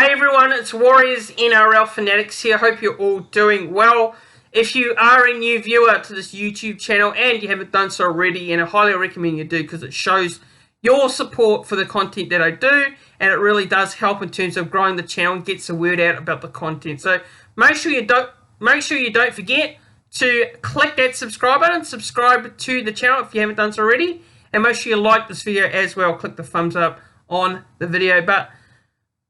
Hey everyone, it's Warriors NRL Fanatics here. Hope you're all doing well. If you are a new viewer to this YouTube channel and you haven't done so already, and I highly recommend you do because it shows your support for the content that I do, and it really does help in terms of growing the channel and gets the word out about the content. So make sure you don't forget to click that subscribe button, subscribe to the channel if you haven't done so already, and make sure you like this video as well. Click the thumbs up on the video. But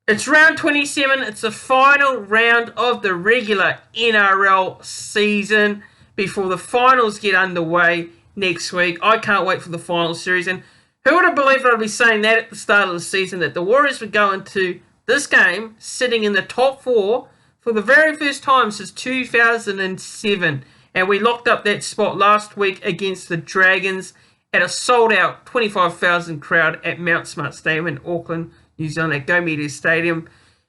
it's round 27. It's the final round of the regular NRL season before the finals get underway next week. I can't wait for the final series. And who would have believed I'd be saying that at the start of the season, that the Warriors would go into this game sitting in the top four for the very first time since 2007. And we locked up that spot last week against the Dragons at a sold-out 25,000 crowd at Mount Smart Stadium in Auckland, New Zealand, at Go Media Stadium.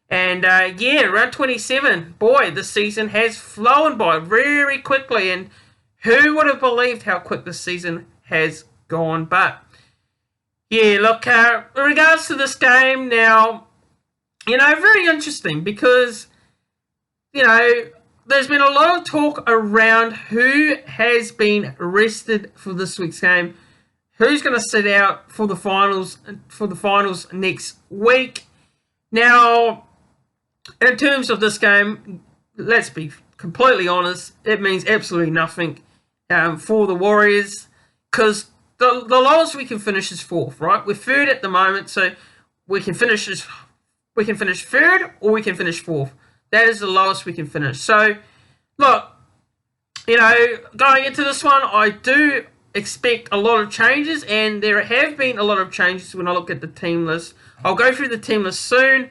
And yeah, round 27. Boy, the season has flown by very quickly. And who would have believed how quick the season has gone? But yeah, look, in regards to this game now, very interesting because, there's been a lot of talk around who has been rested for this week's game. Who's going to sit out for the finals next week? Now, in terms of this game, let's be completely honest, it means absolutely nothing for the Warriors because the lowest we can finish is fourth, right? We're third at the moment, so we can finish third or we can finish fourth. That is the lowest we can finish. So, look, going into this one, I do expect a lot of changes, and there have been a lot of changes when I look at the team list. I'll go through the team list soon.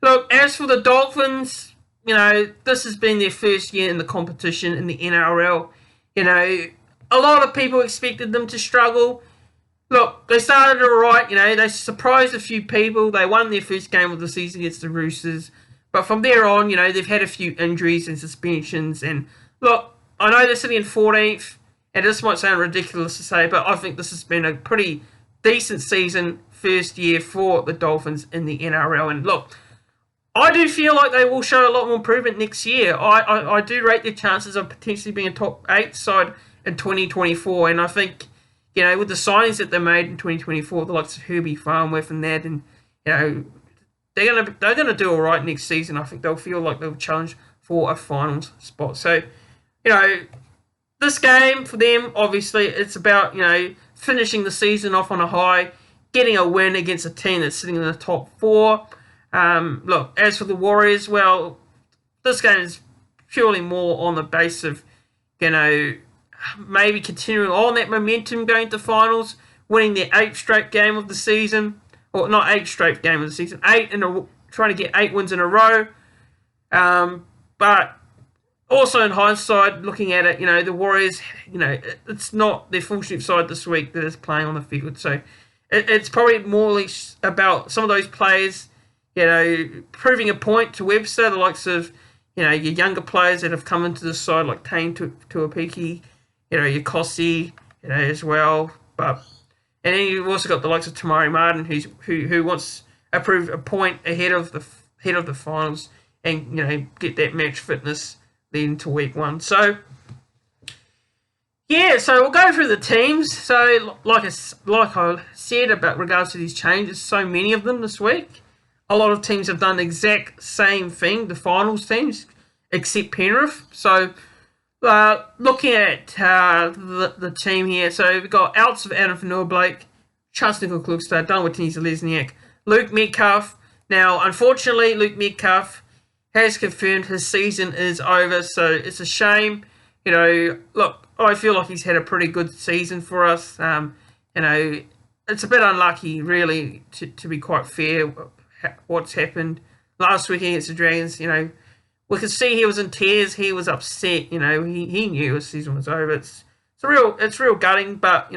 Look, as for the Dolphins, this has been their first year in the competition in the NRL. A lot of people expected them to struggle. Look, they started all right. They surprised a few people. They won their first game of the season against the Roosters. But from there on, they've had a few injuries and suspensions. And look, I know they're sitting in 14th. And this might sound ridiculous to say, but I think this has been a pretty decent season, first year for the Dolphins in the NRL. And look, I do feel like they will show a lot more improvement next year. I do rate their chances of potentially being a top 8 side in 2024. And I think, with the signings that they made in 2024, the likes of Herbie Farnworth and that, and, they're gonna do all right next season. I think they'll feel like they'll challenge for a finals spot. So, this game for them, obviously, it's about, finishing the season off on a high, getting a win against a team that's sitting in the top 4. Look, as for the Warriors, well, this game is purely more on the base of, maybe continuing on that momentum going to finals, winning their 8th straight game of the season, or not 8th straight game of the season, trying to get 8 wins in a row. But also in hindsight, looking at it, the Warriors, it's not their full strength side this week that is playing on the field. So it's probably more or less about some of those players, proving a point to Webster, the likes of, your younger players that have come into the side like Tane Tuapiki, your Kossi, as well. And then you've also got the likes of Tamari Martin, who wants to prove a point ahead of the finals and get that match fitness then to week 1. So yeah, so we'll go through the teams. So like I said about regards to these changes, so many of them this week. A lot of teams have done the exact same thing, the finals teams, except Penrith. So looking at the team here, so we've got outs of Adam Fanua-Blake, Charles Nicoll-Klugstad, Danwatini Lesniak, Luke Metcalf. Now, unfortunately, Luke Metcalf has confirmed his season is over, so it's a shame. Look, I feel like he's had a pretty good season for us. It's a bit unlucky, really, to be quite fair, what's happened last week against the Dragons. We could see he was in tears. He was upset. He knew his season was over. It's real gutting. But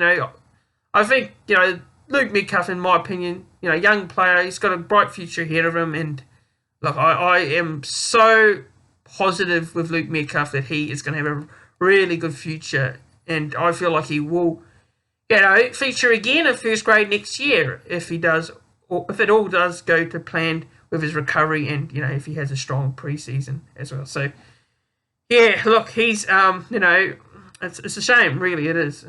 I think Luke Metcalf, in my opinion, young player. He's got a bright future ahead of him. And look, I am so positive with Luke Metcalf that he is going to have a really good future. And I feel like he will, feature again in first grade next year if he does, or if it all does go to plan with his recovery and, if he has a strong preseason as well. So, yeah, look, he's, it's a shame, really, it is,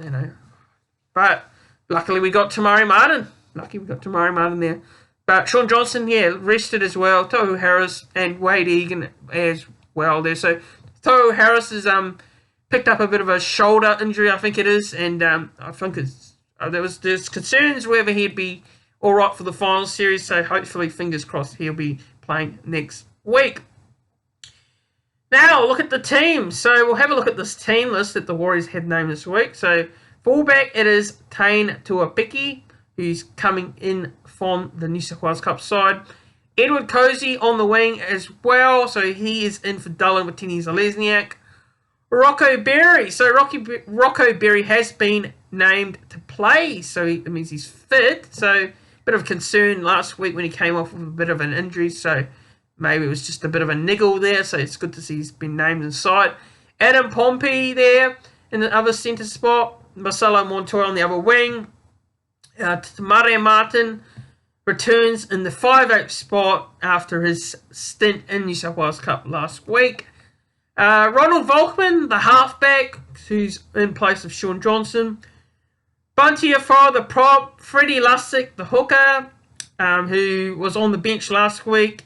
But luckily we got Tamari Martin. There. But Sean Johnson, rested as well. Tohu Harris and Wade Egan as well there. So Tohu Harris has picked up a bit of a shoulder injury, I think it is, and I think there's concerns whether he'd be all right for the final series. So hopefully, fingers crossed, he'll be playing next week. Now look at the team. So we'll have a look at this team list that the Warriors have named this week. So fullback, it is Tane Tuapiki, who's coming in from the New South Wales Cup side. Edward Cozy on the wing as well, so he is in for Dylan Watini-Zalesniak. Rocco Berry. So Rocco Berry has been named to play, so that means he's fit. So a bit of concern last week when he came off with a bit of an injury, so maybe it was just a bit of a niggle there, so it's good to see he's been named inside. Adam Pompey there in the other centre spot. Marcelo Montoya on the other wing. Tamare Martin returns in the 5'8" spot after his stint in New South Wales Cup last week. Ronald Volkman, the halfback, who's in place of Sean Johnson. Bunty Afar, the prop. Freddie Lussick, the hooker, who was on the bench last week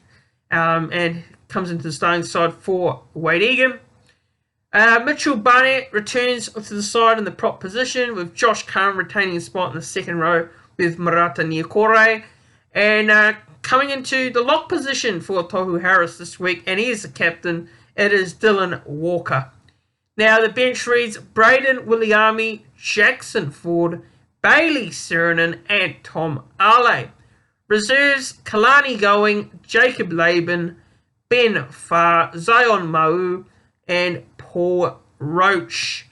and comes into the starting side for Wade Egan. Mitchell Barnett returns to the side in the prop position, with Josh Curran retaining a spot in the second row with Marata Niokore. And coming into the lock position for Tohu Harris this week, and he is the captain, it is Dylan Walker. Now the bench reads Braden Williami, Jackson Ford, Bailey Serenin, and Tom Ale. Reserves Kalani Going, Jacob Laban, Ben Farr, Zion Mau, and Paul Roach.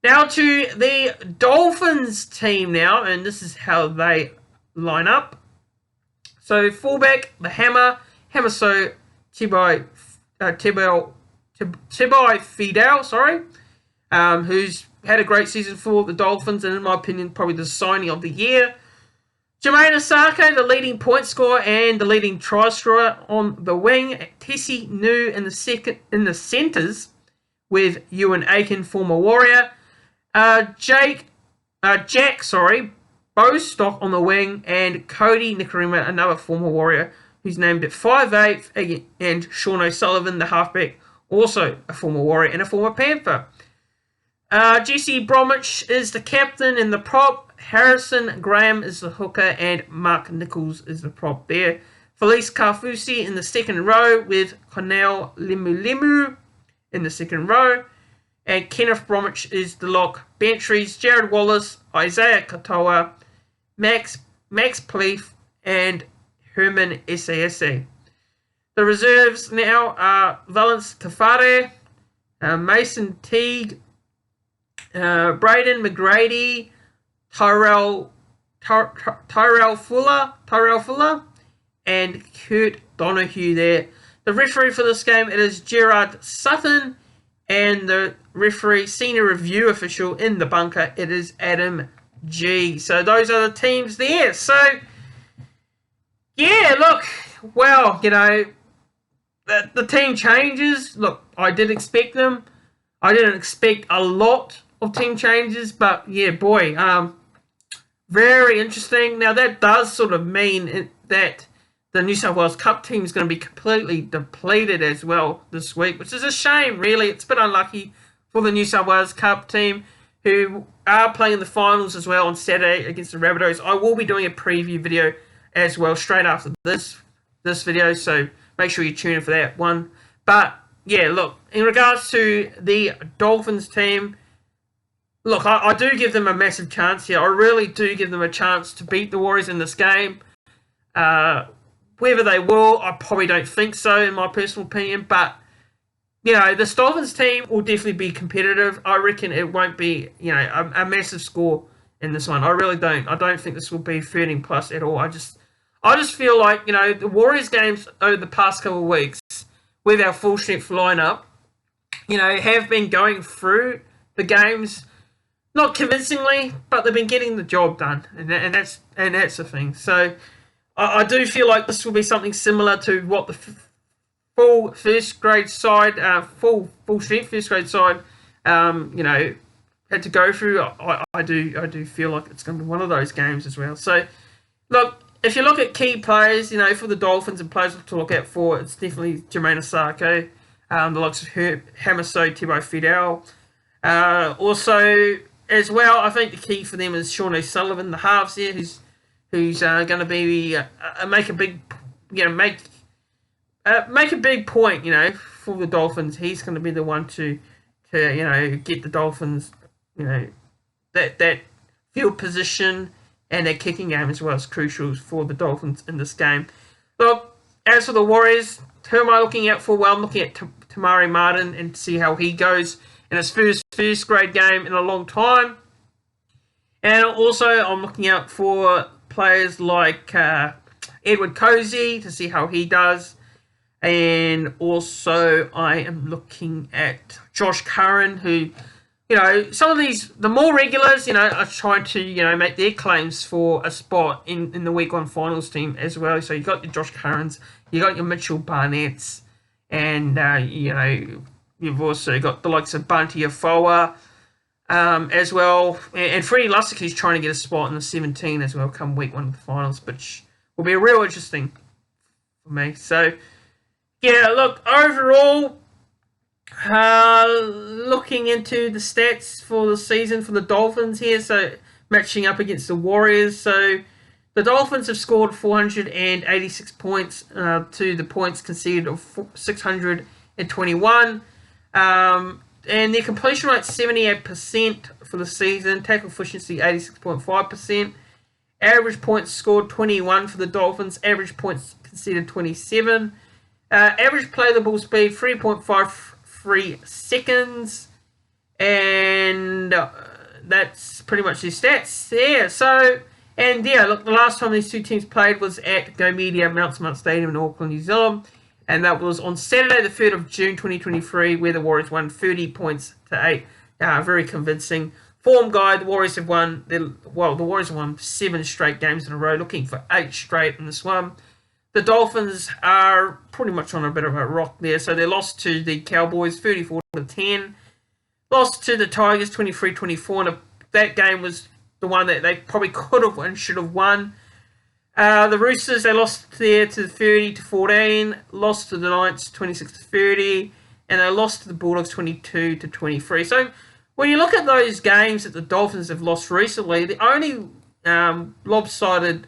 Now to the Dolphins team now, and this is how they line up. So fullback, the Hammer Tibai Fidel, who's had a great season for the Dolphins, and in my opinion, probably the signing of the year. Jermaine Asako, the leading point scorer and the leading try scorer on the wing. Tessie New in the centres with Ewan Aiken, former Warrior. Jack Bostock on the wing, and Cody Nikorima, another former Warrior, who's named at 5'8", and Sean O'Sullivan, the halfback, also a former Warrior and a former Panther. Jesse Bromwich is the captain and the prop. Harrison Graham is the hooker, and Mark Nichols is the prop there. Felice Kafusi in the second row with Cornell Limu in the second row. And Kenneth Bromwich is the lock. Bench reads Jared Wallace, Isaiah Katoa, Max Pleaf, and Herman Sasa. The reserves now are Valence Tafare, Mason Teague, Braden McGrady, Tyrell Fuller, and Kurt Donahue there. The referee for this game, it is Gerard Sutton, and the referee, senior review official in the bunker, it is Adam G. So those are the teams there. So, yeah, look, well, the team changes. Look, I did expect them. I didn't expect a lot of team changes, but yeah, boy, very interesting. Now, that does sort of mean that the New South Wales Cup team is going to be completely depleted as well this week, which is a shame, really. It's a bit unlucky for the New South Wales Cup team, who are playing in the finals as well on Saturday against the Rabbitohs. I will be doing a preview video as well straight after this video, so make sure you tune in for that one. But, yeah, look, in regards to the Dolphins team, look, I do give them a massive chance here. I really do give them a chance to beat the Warriors in this game. Whether they will, I probably don't think so, in my personal opinion. But, the Dolphins team will definitely be competitive. I reckon it won't be, a massive score in this one. I really don't. I don't think this will be 13 plus at all. I just feel like, the Warriors games over the past couple of weeks with our full strength lineup, have been going through the games not convincingly, but they've been getting the job done, and that's the thing. So I do feel like this will be something similar to what the full first grade side, full strength first grade side, had to go through. I do feel like it's going to be one of those games as well. So, look, if you look at key players, for the Dolphins and players to look out for, it's definitely Jermaine Osako, the likes of Hamiso, Thibaut Fidel. Also, as well, I think the key for them is Sean O'Sullivan, the halves there, who's going to be make a big, make a big point, for the Dolphins. He's going to be the one to get the Dolphins, that field position and their kicking game as well is crucial for the Dolphins in this game. Look, as for the Warriors, who am I looking out for? Well, I'm looking at Tamari Martin and see how he goes in his first grade game in a long time. And also, I'm looking out for players like Edward Cozy to see how he does. And also, I am looking at Josh Curran, who, some of the more regulars, are trying to, make their claims for a spot in the Week 1 finals team as well. So you've got your Josh Currans, you've got your Mitchell Barnetts, and, you've also got the likes of Bunty Afoa as well. And Freddie Lussick, who's trying to get a spot in the 17 as well come Week 1 of the finals, which will be real interesting for me. So, yeah, look, overall, looking into the stats for the season for the Dolphins here, so matching up against the Warriors. So the Dolphins have scored 486 points to the points conceded of 621. And their completion rate 78% for the season. Tackle efficiency 86.5%. Average points scored 21 for the Dolphins. Average points conceded 27. Average play the ball speed 3.53 seconds, and that's pretty much their stats there. So, and yeah, look, the last time these two teams played was at Go Media Mount Smart Stadium in Auckland, New Zealand, and that was on Saturday, the 3rd of June, 2023, where the Warriors won 30 points to 8. Very convincing. Form guide, the Warriors have won. The Warriors have won 7 straight games in a row, looking for 8 straight in this one. The Dolphins are pretty much on a bit of a rock there. So they lost to the Cowboys 34-10. Lost to the Tigers 23-24. And that game was the one that they probably could have and should have won. The Roosters, they lost there to 30-14. Lost to the Knights 26-30. And they lost to the Bulldogs 22-23. So when you look at those games that the Dolphins have lost recently, the only lopsided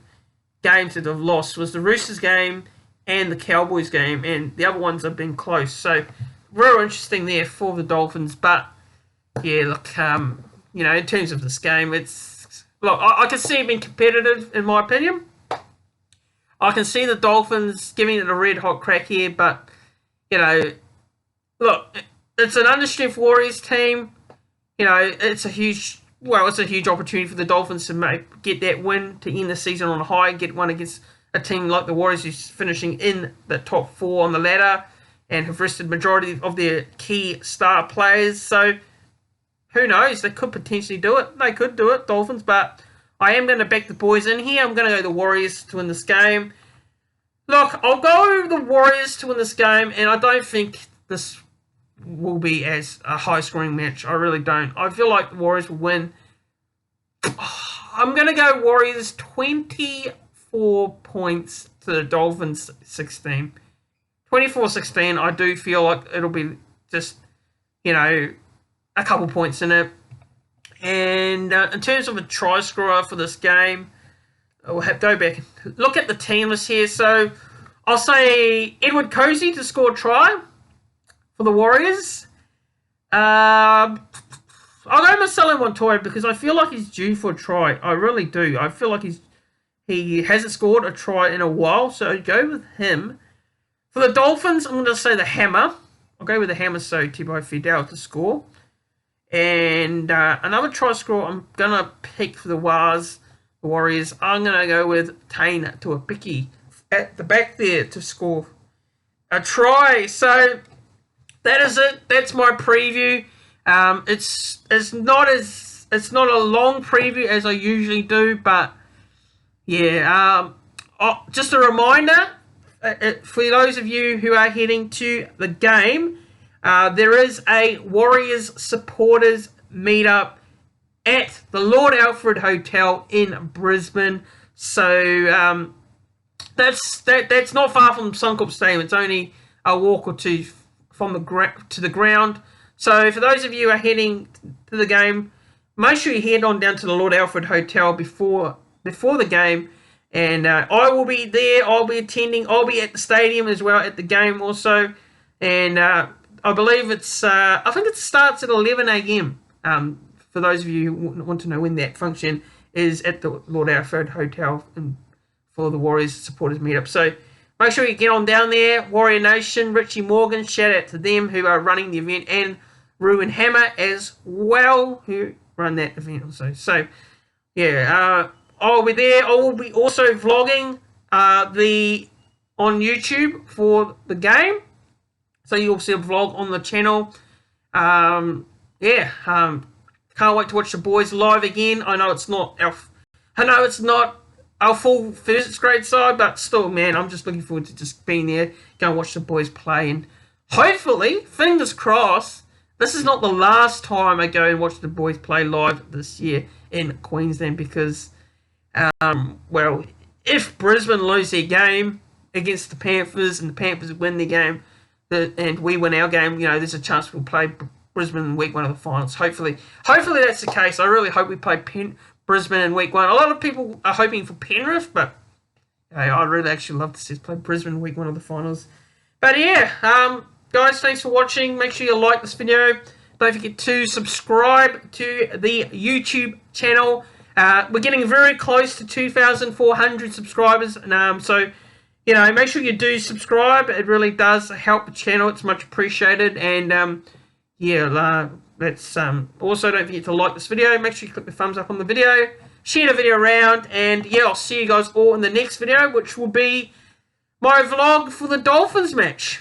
games that have lost was the Roosters game and the Cowboys game, and the other ones have been close. So real interesting there for the Dolphins. But yeah, look, in terms of this game, I can see it being competitive in my opinion. I can see the Dolphins giving it a red hot crack here, but look, it's an understrength Warriors team. It's a huge opportunity for the Dolphins to get that win to end the season on a high, get one against a team like the Warriors who's finishing in the top 4 on the ladder and have rested majority of their key star players. So who knows? They could potentially do it. They could do it, Dolphins, but I am going to back the boys in here. I'm going to go the Warriors to win this game. Look, I'll go the Warriors to win this game, and I don't think this will be as a high-scoring match. I really don't. I feel like the Warriors will win. I'm going to go Warriors 24 points to the Dolphins 16. 24-16, I do feel like it'll be just, a couple points in it. And in terms of a try scorer for this game, we'll go back and look at the team list here. So I'll say Edward Cozy to score a try for the Warriors. I'll go Marcelo Montoya because I feel like he's due for a try. I really do. I feel like he hasn't scored a try in a while, so I'd go with him. For the Dolphins, I'm going to say the Hammer. I'll go with the Hammer, so Thibaut Fidel to score. And another try scorer I'm going to pick for the Warriors. I'm going to go with Tane Tuapiki at the back there to score a try. So that is it. That's my preview. It's not a long preview as I usually do, but yeah, just a reminder, for those of you who are heading to the game, there is a Warriors supporters meetup at the Lord Alfred Hotel in Brisbane. So that's not far from Suncorp Stadium. It's only a walk or two from the ground. So for those of you who are heading to the game, make sure you head on down to the Lord Alfred Hotel before the game. And I will be there. I'll be attending. I'll be at the stadium as well at the game also. And I believe I think it starts at 11 a.m. For those of you who want to know when that function is at the Lord Alfred Hotel and for the Warriors supporters meetup. So make sure you get on down there. Warrior Nation, Richie Morgan, shout out to them who are running the event, and Ruin Hammer as well, who run that event also. So yeah, I'll be there. I will be also vlogging on YouTube for the game. So you'll see a vlog on the channel. Can't wait to watch the boys live again. I know it's not our full first grade side, but still, man, I'm just looking forward to just being there, go and watch the boys play, and hopefully, fingers crossed, this is not the last time I go and watch the boys play live this year in Queensland, because well, if Brisbane lose their game against the Panthers and the Panthers win their game and we win our game, there's a chance we'll play Brisbane in week 1 of the finals. Hopefully that's the case. I really hope we play Brisbane in week 1. A lot of people are hoping for Penrith, but I really actually love to see us play Brisbane in week 1 of the finals. But yeah, guys, thanks for watching. Make sure you like this video. Don't forget to subscribe to the YouTube channel. We're getting very close to 2,400 subscribers, so make sure you do subscribe. It really does help the channel. It's much appreciated, and let's also don't forget to like this video. Make sure you click the thumbs up on the video, share the video around, and I'll see you guys all in the next video, which will be my vlog for the Dolphins match.